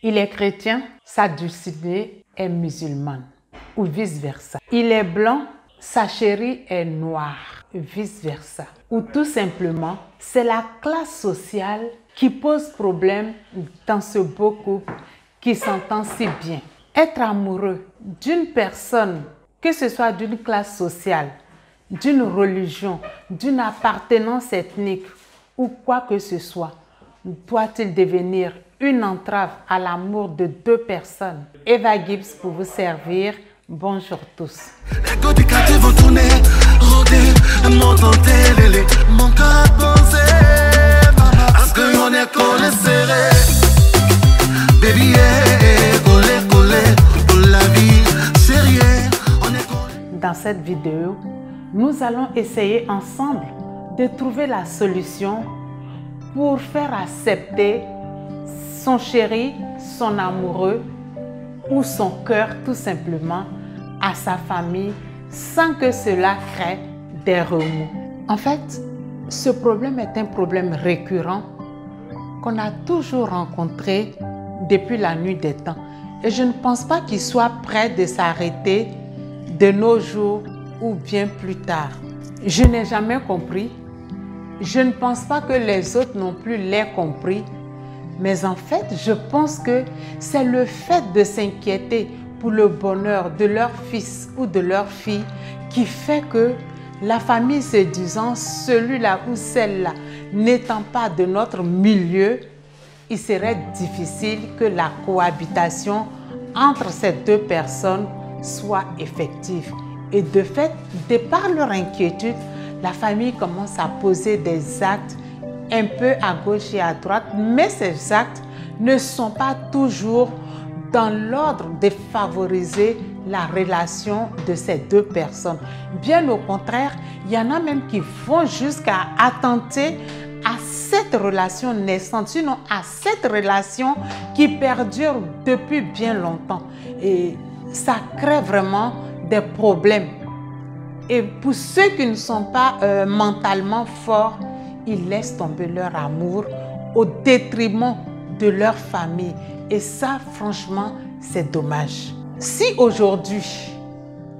Il est chrétien, sa dulcinée est musulmane, ou vice-versa. Il est blanc, sa chérie est noire, vice-versa. Ou tout simplement, c'est la classe sociale qui pose problème dans ce beau couple qui s'entend si bien. Être amoureux d'une personne, que ce soit d'une classe sociale, d'une religion, d'une appartenance ethnique ou quoi que ce soit, doit-il devenir une entrave à l'amour de deux personnes? Eva Gibbs pour vous servir. Bonjour tous. Les gars du quartier vont tourner, rôder, m'entendre, mon cœur pensé, parce qu'on est collé serré. Baby, collé, collé, pour la vie, sérieux, on est collé. Dans cette vidéo, nous allons essayer ensemble de trouver la solution pour faire accepter son chéri, son amoureux ou son cœur tout simplement à sa famille sans que cela crée des remous. En fait, ce problème est un problème récurrent qu'on a toujours rencontré depuis la nuit des temps et je ne pense pas qu'il soit prêt de s'arrêter de nos jours ou bien plus tard. Je n'ai jamais compris. Je ne pense pas que les autres non plus l'aient compris. Mais en fait, je pense que c'est le fait de s'inquiéter pour le bonheur de leur fils ou de leur fille qui fait que la famille se disant celui-là ou celle-là n'étant pas de notre milieu, il serait difficile que la cohabitation entre ces deux personnes soit effective. Et de fait, de par leur inquiétude, la famille commence à poser des actes un peu à gauche et à droite, mais ces actes ne sont pas toujours dans l'ordre de favoriser la relation de ces deux personnes. Bien au contraire, il y en a même qui vont jusqu'à attenter à cette relation naissante, sinon à cette relation qui perdure depuis bien longtemps. Et ça crée vraiment des problèmes. Et pour ceux qui ne sont pas mentalement forts, ils laissent tomber leur amour au détriment de leur famille. Et ça, franchement, c'est dommage. Si aujourd'hui,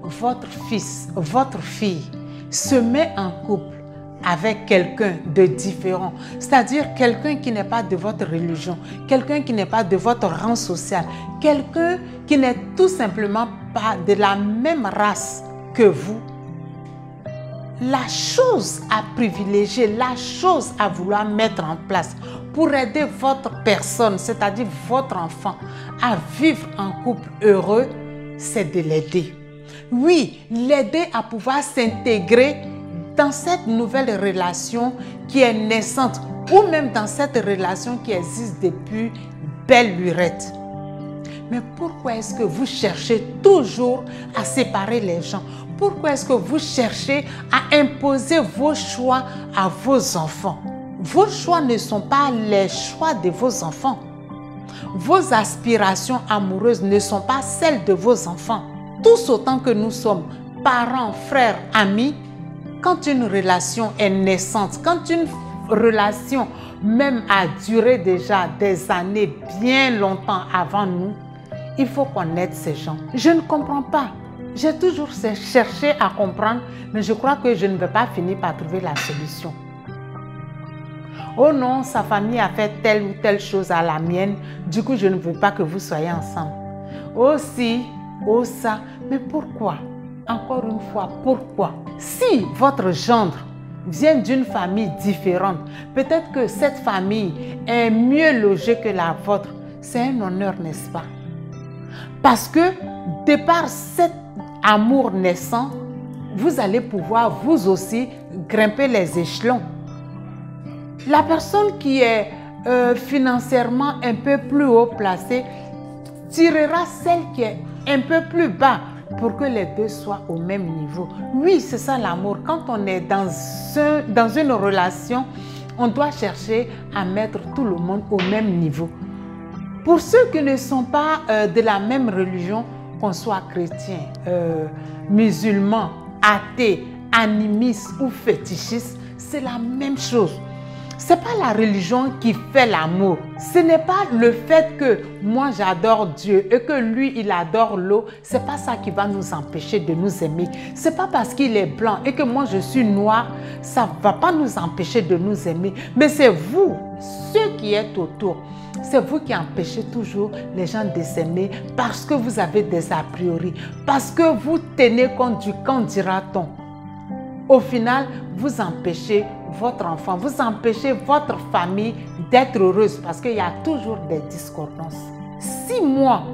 votre fils, votre fille se met en couple avec quelqu'un de différent, c'est-à-dire quelqu'un qui n'est pas de votre religion, quelqu'un qui n'est pas de votre rang social, quelqu'un qui n'est tout simplement pas de la même race que vous, la chose à privilégier, la chose à vouloir mettre en place pour aider votre personne, c'est-à-dire votre enfant, à vivre en couple heureux, c'est de l'aider. Oui, l'aider à pouvoir s'intégrer dans cette nouvelle relation qui est naissante ou même dans cette relation qui existe depuis belle lurette. Mais pourquoi est-ce que vous cherchez toujours à séparer les gens? Pourquoi est-ce que vous cherchez à imposer vos choix à vos enfants? Vos choix ne sont pas les choix de vos enfants. Vos aspirations amoureuses ne sont pas celles de vos enfants. Tous autant que nous sommes parents, frères, amis, quand une relation est naissante, quand une relation même a duré déjà des années bien longtemps avant nous, il faut qu'on aide ces gens. Je ne comprends pas. J'ai toujours cherché à comprendre, mais je crois que je ne vais pas finir par trouver la solution. Oh non, sa famille a fait telle ou telle chose à la mienne, du coup je ne veux pas que vous soyez ensemble. Oh si, oh ça, mais pourquoi? Encore une fois, pourquoi? Si votre gendre vient d'une famille différente, peut-être que cette famille est mieux logée que la vôtre, c'est un honneur, n'est-ce pas? Parce que de par cet amour naissant, vous allez pouvoir vous aussi grimper les échelons. La personne qui est financièrement un peu plus haut placée tirera celle qui est un peu plus bas pour que les deux soient au même niveau. Oui, c'est ça l'amour. Quand on est dans une relation, on doit chercher à mettre tout le monde au même niveau. Pour ceux qui ne sont pas de la même religion, qu'on soit chrétien, musulman, athée, animiste ou fétichiste, c'est la même chose. Ce n'est pas la religion qui fait l'amour. Ce n'est pas le fait que moi j'adore Dieu et que lui il adore l'eau. Ce n'est pas ça qui va nous empêcher de nous aimer. Ce n'est pas parce qu'il est blanc et que moi je suis noir, ça ne va pas nous empêcher de nous aimer. Mais c'est vous, ceux qui êtes autour. C'est vous qui empêchez toujours les gens de s'aimer parce que vous avez des a priori, parce que vous tenez compte du quand dira-t-on. Au final, vous empêchez votre enfant, vous empêchez votre famille d'être heureuse parce qu'il y a toujours des discordances. Si moi,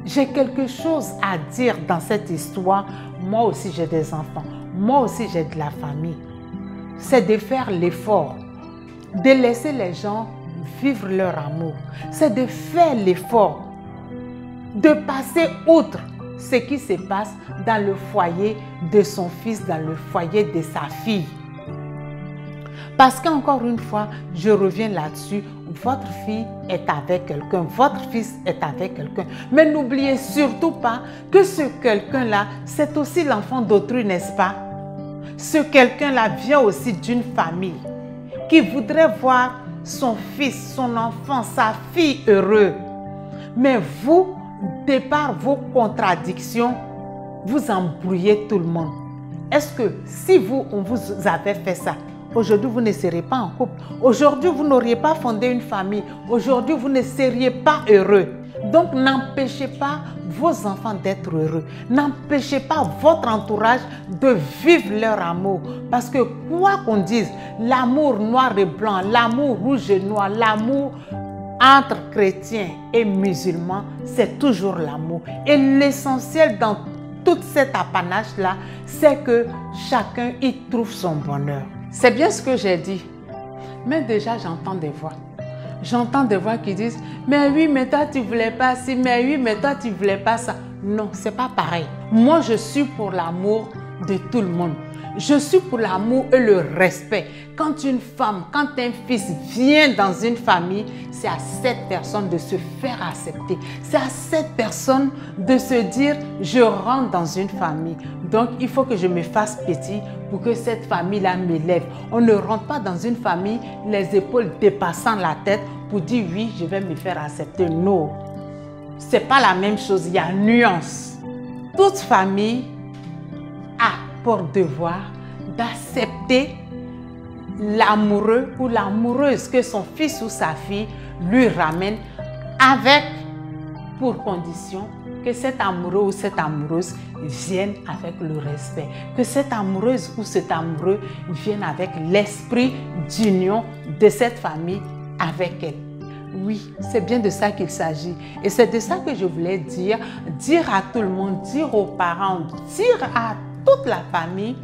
j'ai quelque chose à dire dans cette histoire, moi aussi j'ai des enfants, moi aussi j'ai de la famille, c'est de faire l'effort, de laisser les gens vivre leur amour. C'est de faire l'effort, de passer outre ce qui se passe dans le foyer de son fils, dans le foyer de sa fille. Parce qu'encore une fois, je reviens là-dessus, votre fille est avec quelqu'un, votre fils est avec quelqu'un. Mais n'oubliez surtout pas que ce quelqu'un-là, c'est aussi l'enfant d'autrui, n'est-ce pas? Ce quelqu'un-là vient aussi d'une famille qui voudrait voir son fils, son enfant, sa fille heureux. Mais vous, de par vos contradictions, vous embrouillez tout le monde. Est-ce que si vous, on vous avait fait ça, aujourd'hui vous ne serez pas en couple, aujourd'hui vous n'auriez pas fondé une famille, aujourd'hui vous ne seriez pas heureux. Donc n'empêchez pas vos enfants d'être heureux, n'empêchez pas votre entourage de vivre leur amour. Parce que quoi qu'on dise, l'amour noir et blanc, l'amour rouge et noir, l'amour entre chrétiens et musulmans, c'est toujours l'amour. Et l'essentiel dans tout cet apanage-là, c'est que chacun y trouve son bonheur. C'est bien ce que j'ai dit. Mais déjà, j'entends des voix. J'entends des voix qui disent « Mais oui, mais toi, tu ne voulais pas ci. Mais oui, mais toi, tu ne voulais pas ça. » Non, ce n'est pas pareil. Moi, je suis pour l'amour de tout le monde. Je suis pour l'amour et le respect. Quand une femme, quand un fils vient dans une famille, c'est à cette personne de se faire accepter. C'est à cette personne de se dire « Je rentre dans une famille. Donc, il faut que je me fasse petit pour que cette famille-là m'élève. » On ne rentre pas dans une famille les épaules dépassant la tête pour dire « Oui, je vais me faire accepter. » Non, ce n'est pas la même chose. Il y a nuance. Toute famille a pour devoir d'accepter l'amoureux ou l'amoureuse que son fils ou sa fille lui ramène, avec pour condition que cet amoureux ou cette amoureuse vienne avec le respect, que cette amoureuse ou cet amoureux vienne avec l'esprit d'union de cette famille avec elle. Oui, c'est bien de ça qu'il s'agit. Et c'est de ça que je voulais dire à tout le monde, dire aux parents, dire à toute la famille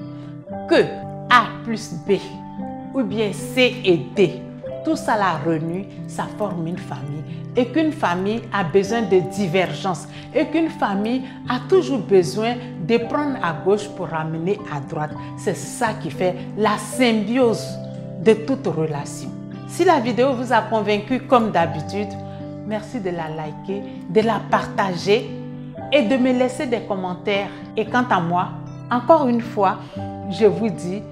que A plus B ou bien C et D, tout ça la réunit, ça forme une famille. Et qu'une famille a besoin de divergence. Et qu'une famille a toujours besoin de prendre à gauche pour ramener à droite. C'est ça qui fait la symbiose de toute relation. Si la vidéo vous a convaincu comme d'habitude, merci de la liker, de la partager et de me laisser des commentaires. Et quant à moi, encore une fois, je vous dis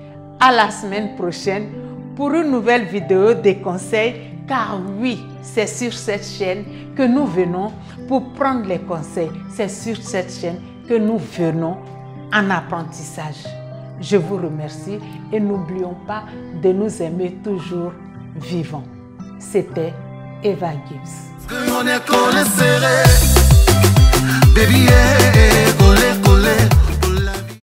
à la semaine prochaine pour une nouvelle vidéo des conseils, car oui, c'est sur cette chaîne que nous venons pour prendre les conseils. C'est sur cette chaîne que nous venons en apprentissage. Je vous remercie et n'oublions pas de nous aimer toujours vivants. C'était Eva Gibbs.